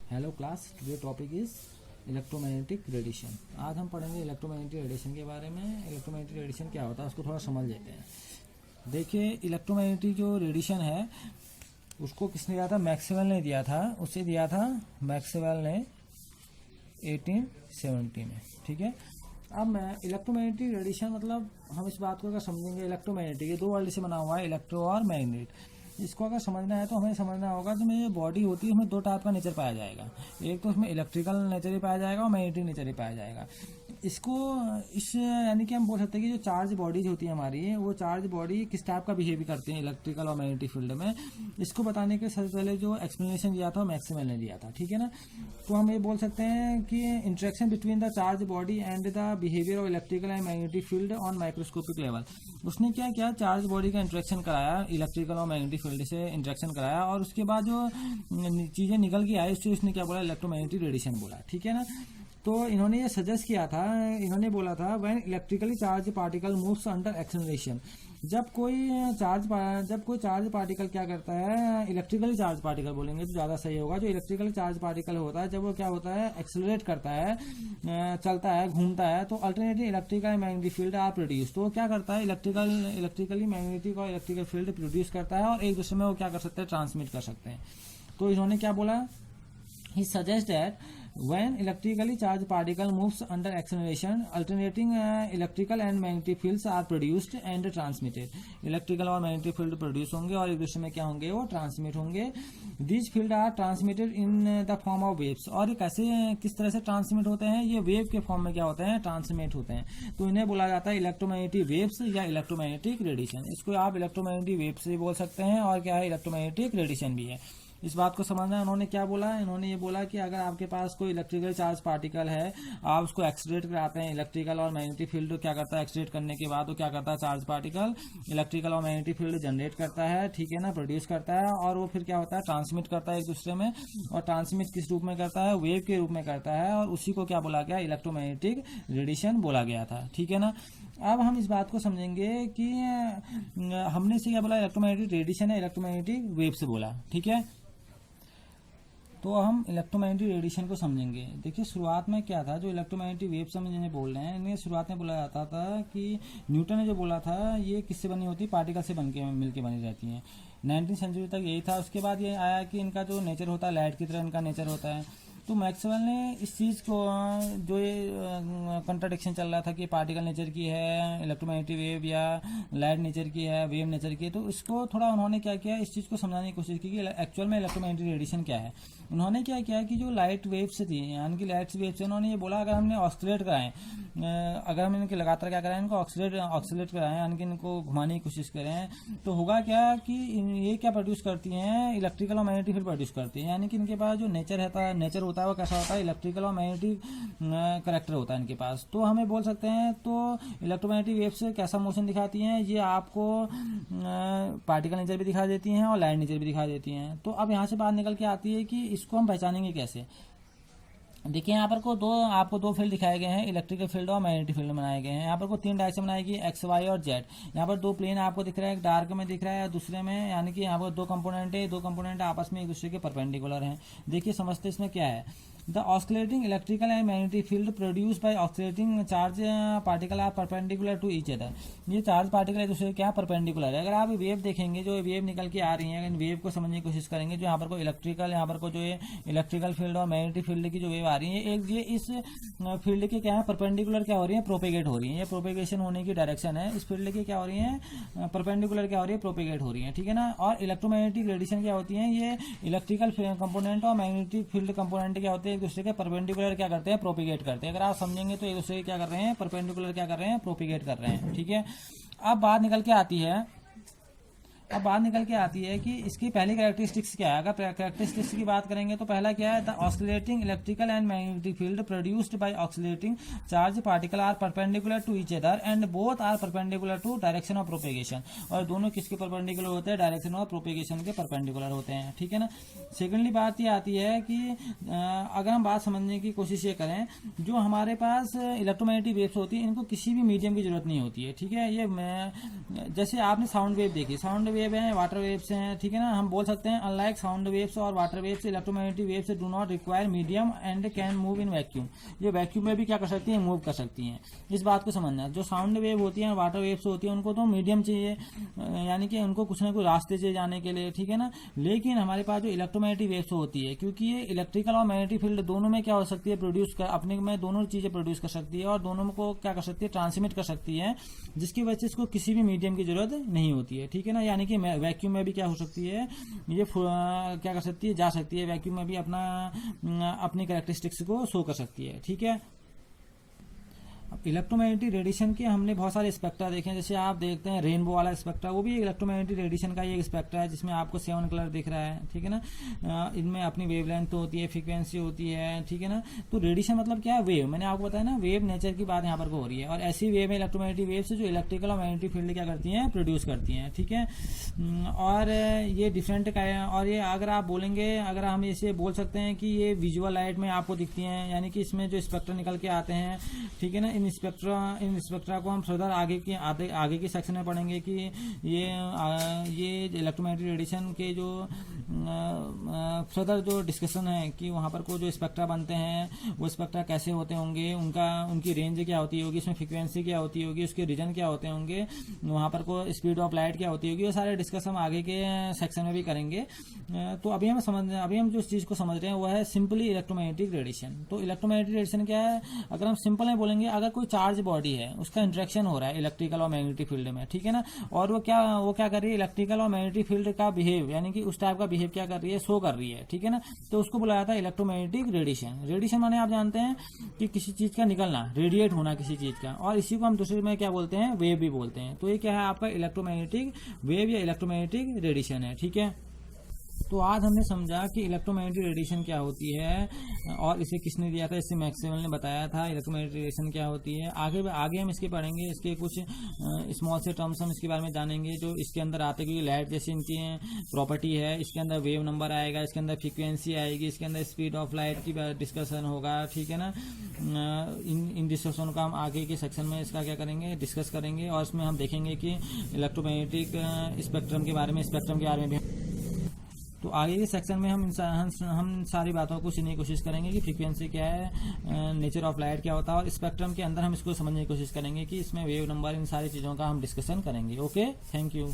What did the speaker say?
Hello class, today topic is electromagnetic radiation. आज हम पढ़ेंगे इलेक्ट्रोमैग्नेटिक रेडिएशन के बारे में। इलेक्ट्रोमैग्नेटिक रेडिएशन क्या होता है उसको थोड़ा समझ लेते हैं। देखिए, इलेक्ट्रोमैग्नेटिक जो रेडिएशन है उसको किसने दिया था? मैक्सवेल ने दिया था। उसे दिया था मैक्सवेल ने 1870 में। ठीक है। अब मैं इलेक्ट्रोमैग्नेटिक रेडिएशन मतलब हम इस बात को अगर समझेंगे, इलेक्ट्रोमैग्नेटिक ये दो वर्ड से बना हुआ है, इलेक्ट्रो और मैग्नेट। इसको अगर समझना है तो हमें समझना होगा कि में बॉडी होती है, उसमें दो टाइप का नेचर पाया जाएगा। एक तो उसमें इलेक्ट्रिकल नेचर ही पाया जाएगा और मैग्नेटिक नेचर ही पाया जाएगा। इसको इस यानी कि हम बोल सकते हैं कि जो चार्ज बॉडीज होती है हमारी, वो चार्ज बॉडी किस टाइप का बिहेव करती है इलेक्ट्रिकल और मैग्नेटिक फील्ड में, इसको बताने के सबसे पहले जो एक्सप्लेनेशन दिया था मैक्सवेल ने दिया था। ठीक है ना। तो हम ये बोल सकते हैं कि interaction between the charge body and the behaviour of electrical and magnetic field on microscopic level. उसने क्या किया, चार्ज बॉडी का इंटरेक्शन कराया, इलेक्ट्रिकल और मैग्नेटिक फील्ड से इंटरेक्शन कराया, और उसके बाद जो चीजें निकल के आई उससे उसने क्या बोला, इलेक्ट्रोमैग्नेटिक रेडिएशन बोला। ठीक है ना। तो इन्होंने ये सजेस्ट किया था, इन्होंने बोला था when electrically charge particle moves under acceleration. जब कोई चार्ज पार्टिकल क्या करता है, इलेक्ट्रिकली चार्ज पार्टिकल बोलेंगे तो ज़्यादा सही होगा। जो इलेक्ट्रिकल चार्ज पार्टिकल होता है, जब वो क्या होता है, एक्सेलरेट करता है, चलता है, घूमता है, तो alternative electrical and magnetic field are produce. तो वो क्या करता है, इलेक्ट्रिकली मैग्नेटिक और इलेक्ट्रिकल फील्ड प्रोड्यूस करता है, और एक दूसरे में वो क्या कर सकते हैं, ट्रांसमिट कर सकते हैं। तो इन्होंने क्या बोला, he suggests that when electrically charged particle moves under acceleration, alternating electrical and magnetic fields are produced and transmitted. Electrical और मैग्नेटिक फील्ड प्रोड्यूस होंगे और एक दूसरे में क्या होंगे, वो ट्रांसमिट होंगे। These fields are transmitted in the form of waves। और ये कैसे, किस तरह से ट्रांसमिट होते हैं, ये वेव के फॉर्म में क्या होते हैं, ट्रांसमिट होते हैं। तो इन्हें बोला जाता है इलेक्ट्रोमैग्नेटिक वेव्स या इलेक्ट्रोमैग्नेटिक रेडिएशन। इसको आप इलेक्ट्रोमैग्नेटिक वेव्स से बोल सकते हैं, और क्या है, इलेक्ट्रोमैग्नेटिक रेडिएशन भी है। इस बात को समझना है। उन्होंने क्या बोला, इन्होंने ये बोला कि अगर आपके पास कोई इलेक्ट्रिकल चार्ज पार्टिकल है, आप उसको एक्सीलरेट कराते हैं, इलेक्ट्रिकल और मैग्नेटिक फील्ड क्या करता है, एक्सीलरेट करने के बाद वो क्या करता है, चार्ज पार्टिकल इलेक्ट्रिकल और मैग्नेटिक फील्ड जनरेट करता है। ठीक है ना, प्रोड्यूस करता है, और वो फिर क्या होता है, ट्रांसमिट करता है एक दूसरे में। और ट्रांसमिट किस रूप में करता है, वेव के रूप में करता है, और उसी को क्या बोला गया, इलेक्ट्रोमैग्नेटिक रेडिएशन बोला गया था। ठीक है ना। अब हम इस बात को समझेंगे कि हमने से क्या बोला, इलेक्ट्रोमैग्नेटिक रेडिएशन है, इलेक्ट्रोमैग्नेटिक वेव से बोला। ठीक है। तो हम इलेक्ट्रोमैग्नेटिक रेडिएशन को समझेंगे। देखिए, शुरुआत में क्या था, जो इलेक्ट्रोमैग्नेटिक वेव्स हम जिन्हें बोल रहे हैं, इन्हें शुरुआत में बोला जाता था कि न्यूटन ने जो बोला था, ये किससे बनी होती है, पार्टिकल से मिलके बनी रहती हैं। 19वीं सेंचुरी तक यही था। उसके बाद ये आया कि इनका जो नेचर होता है, लाइट की तरह इनका नेचर होता है। तो मैक्सवेल ने इस चीज़ को, जो ये कंट्राडिक्शन चल रहा था कि पार्टिकल नेचर की है इलेक्ट्रोमैग्नेटिक वेव, या लाइट नेचर की है, वेव नेचर की है, तो इसको थोड़ा उन्होंने क्या किया, इस चीज़ को समझाने की कोशिश की कि एक्चुअल में इलेक्ट्रोमैग्नेटिक रेडिएशन क्या है। उन्होंने क्या किया कि जो लाइट वेव्स थी, यानी कि लाइट वेव्स, उन्होंने ये बोला अगर हमने ऑक्सीलेट कराएं, अगर हम इनके लगातार क्या कराएं, इनको ऑक्सीलेट कराएं, यानी कि इनको घुमाने की कोशिश करें, तो होगा क्या कि ये क्या प्रोड्यूस करती हैं, इलेक्ट्रिकल और मैग्नेटिक फील्ड प्रोड्यूस करती है। यानी कि इनके पास जो नेचर होता है वो कैसा होता है, इलेक्ट्रिकल और मैग्नेटिक करेक्टर होता है इनके पास। तो हमें बोल सकते हैं, तो इलेक्ट्रोमैग्नेटिक वेव्स कैसा मोशन दिखाती हैं, ये आपको पार्टिकल नेचर भी दिखा देती हैं और लाइट नेचर भी दिखा देती हैं। तो अब यहाँ से बात निकल के आती है कि इसको हम पहचानेंगे कैसे। देखिए, यहाँ पर आपको दो फील्ड दिखाए गए हैं, इलेक्ट्रिकल फील्ड और मैग्नेटिक फील्ड बनाए गए हैं। यहाँ पर को तीन डायरेक्शन बनाएगी, एक्स, वाई और जेड। यहाँ पर दो प्लेन आपको दिख रहा है, एक डार्क में दिख रहा है, दूसरे में, यानी कि यहाँ पर दो कंपोनेंट है, दो कंपोनेंट आपस में एक दूसरे के परपेंडिकुलर हैं। देखिए, समझते इसमें क्या है। The oscillating electrical and magnetic field produced by oscillating charge particle are perpendicular to each other। ये चार्ज पार्टिकल एक दूसरे के क्या परपेंडिकुलर है। अगर आप वेव देखेंगे, जो वेव निकल के आ रही है, इन वेव को समझने की कोशिश करेंगे, जो यहाँ पर को इलेक्ट्रिकल, यहाँ पर को जो है इलेक्ट्रिकल फील्ड और मैग्नेटिक फील्ड की जो वेव आ रही है, एक ये इस फील्ड के क्या है, परपेंडिकुलर क्या हो रही है, प्रोपेगेट हो रही है। ये प्रोपेगेशन होने की डायरेक्शन है। इस फील्ड की क्या हो रही है, परपेंडिकुलर क्या हो रही है, प्रोपेगेट हो रही है। ठीक है ना। और इलेक्ट्रोमैग्नेटिक रेडिएशन क्या होती है, ये इलेक्ट्रिकल कंपोनेंट और मैग्नेटिक फील्ड कंपोनेंट क्या होते हैं, एक दूसरे के परपेंडिकुलर क्या करते हैं, प्रोपिगेट करते हैं। अगर आप समझेंगे तो एक दूसरे के क्या कर रहे हैं, परपेंडिकुलर क्या कर रहे हैं, प्रोपिगेट कर रहे हैं। ठीक है। अब बात निकल के आती है कि इसकी पहली कैरेक्टरिस्टिक्स क्या है। अगर कैरेक्टरिस्टिक्स की बात करेंगे तो पहला क्या है, the oscillating electrical and magnetic field produced by oscillating charge particle are perpendicular to each other and both are perpendicular to direction of propagation. और दोनों किसके परपेंडिकुलर होते हैं, डायरेक्शन ऑफ प्रोपेगेशन के परपेंडिकुलर होते हैं। ठीक है ना। सेकेंडली बात ये आती है कि अगर हम बात समझने की कोशिश ये करें, जो हमारे पास इलेक्ट्रोमैग्नेटिक वेव्स होती है, इनको किसी भी मीडियम की जरूरत नहीं होती है। ठीक है। ये जैसे आपने साउंड वेव देखी, साउंड वेव हैं, वाटर वेव्स हैं, ठीक है ना। हम बोल सकते हैं अनलाइक साउंड वेव्स और water waves, electromagnetic waves do not require medium and can move in vacuum. ये वैक्यूम में भी क्या कर सकती हैं, मूव कर सकती हैं। इस बात को समझना है। जो साउंड वेव होती है, वाटर वेव्स होती है, उनको तो मीडियम चाहिए, यानी कि उनको कुछ ना कुछ रास्ते चाहिए जाने के लिए, ठीक है ना। लेकिन हमारे पास जो इलेक्ट्रोमैग्नेटिक वेव्स होती है, क्योंकि ये इलेक्ट्रिकल और मैग्नेटिक फील्ड दोनों में क्या हो सकती है, प्रोड्यूस कर अपने में दोनों चीजें प्रोड्यूस कर सकती है और दोनों को क्या कर सकती है, ट्रांसमिट कर सकती है, जिसकी वजह से इसको किसी भी मीडियम की जरूरत नहीं होती है, ठीक है ना। यानी कि वैक्यूम में भी क्या हो सकती है, ये क्या कर सकती है, जा सकती है वैक्यूम में भी अपनी कैरेक्टरिस्टिक्स को शो कर सकती है, ठीक है। अब इलेक्ट्रोमैग्नेटिक रेडिएशन के हमने बहुत सारे स्पेक्ट्रा देखे हैं। जैसे आप देखते हैं रेनबो वाला स्पेक्ट्रा, वो भी इलेक्ट्रोमैग्नेटिक रेडिएशन का ही एक स्पेक्ट्रा है, जिसमें आपको 7 कलर दिख रहा है, ठीक है ना। इनमें अपनी वेवलेंथ तो होती है, फ्रीक्वेंसी होती है, ठीक है ना। तो रेडिएशन मतलब क्या है, वेव। मैंने आपको बताया ना, वेव नेचर की बात यहाँ पर हो रही है। और ऐसी वेव है इलेक्ट्रोमैग्नेटिक वेव से जो इलेक्ट्रिकल और मैग्नेटिक फील्ड क्या करती हैं, प्रोड्यूस करती हैं, ठीक है। और ये डिफरेंट का है। और ये अगर आप बोलेंगे, अगर हम इसे बोल सकते हैं कि ये विजुअल लाइट में आपको दिखती हैं, यानी कि इसमें जो स्पेक्ट्रा निकल के आते हैं, ठीक है ना। इन स्पेक्ट्रा को हम फर्दर आगे के सेक्शन में पढ़ेंगे कि ये इलेक्ट्रोमैग्नेटिक रेडिएशन के जो फर्दर जो डिस्कशन है कि वहाँ पर को जो स्पेक्ट्रा बनते हैं, वो स्पेक्ट्रा कैसे होते होंगे, उनकी रेंज क्या होती होगी, इसमें फ्रीक्वेंसी क्या होती होगी, उसके रीजन क्या होते होंगे, वहाँ पर को स्पीड ऑफ लाइट क्या होती होगी, वो सारे डिस्कस हम आगे के सेक्शन में भी करेंगे। तो अभी हम जो चीज़ को समझ रहे हैं वो है सिंपली इलेक्ट्रोमैग्नेटिक रेडिएशन। तो इलेक्ट्रोमैग्नेटिक रेडिएशन क्या है, अगर हम सिंपल में बोलेंगे, अगर कोई चार्ज बॉडी है, उसका इंटरेक्शन हो रहा है इलेक्ट्रिकल और मैग्नेटिक फील्ड में, ठीक है ना। और वो क्या कर रही है, इलेक्ट्रिकल और मैग्नेटिक फील्ड का बिहेव, यानी कि उस टाइप का बिहेव क्या कर रही है, शो कर रही है, ठीक है ना। तो उसको बुलाया था इलेक्ट्रोमैग्नेटिक रेडिएशन। रेडिएशन माने आप जानते हैं कि किसी चीज का निकलना, रेडिएट होना किसी चीज का, और इसी को हम दूसरे में क्या बोलते हैं, वेव भी बोलते हैं। तो ये क्या है, आपका इलेक्ट्रोमैग्नेटिक वेव या इलेक्ट्रोमैग्नेटिक रेडिएशन है, ठीक है। तो आज हमने समझा कि इलेक्ट्रोमैग्नेटिक रेडिएशन क्या होती है और इसे किसने दिया था, इससे मैक्सवेल ने बताया था इलेक्ट्रोमैग्नेटिक रेडिएशन क्या होती है। आगे हम इसके पढ़ेंगे, इसके कुछ स्मॉल से टर्म्स हम इसके बारे में जानेंगे जो इसके अंदर आते हैं, क्योंकि लाइट जैसी इनकी प्रॉपर्टी है। इसके अंदर वेव नंबर आएगा, इसके अंदर फ्रीक्वेंसी आएगी, इसके अंदर स्पीड ऑफ लाइट की डिस्कशन होगा, ठीक है ना। इन डिस्कशन का हम आगे के सेक्शन में इसका क्या करेंगे, डिस्कस करेंगे। और इसमें हम देखेंगे कि इलेक्ट्रोमैग्नेटिक स्पेक्ट्रम के बारे में भी। तो आगे के सेक्शन में हम सारी बातों को सुनने की कोशिश करेंगे कि फ्रीक्वेंसी क्या है, नेचर ऑफ लाइट क्या होता है, और स्पेक्ट्रम के अंदर हम इसको समझने की कोशिश करेंगे कि इसमें वेव नंबर, इन सारी चीज़ों का हम डिस्कशन करेंगे। Okay, thank you.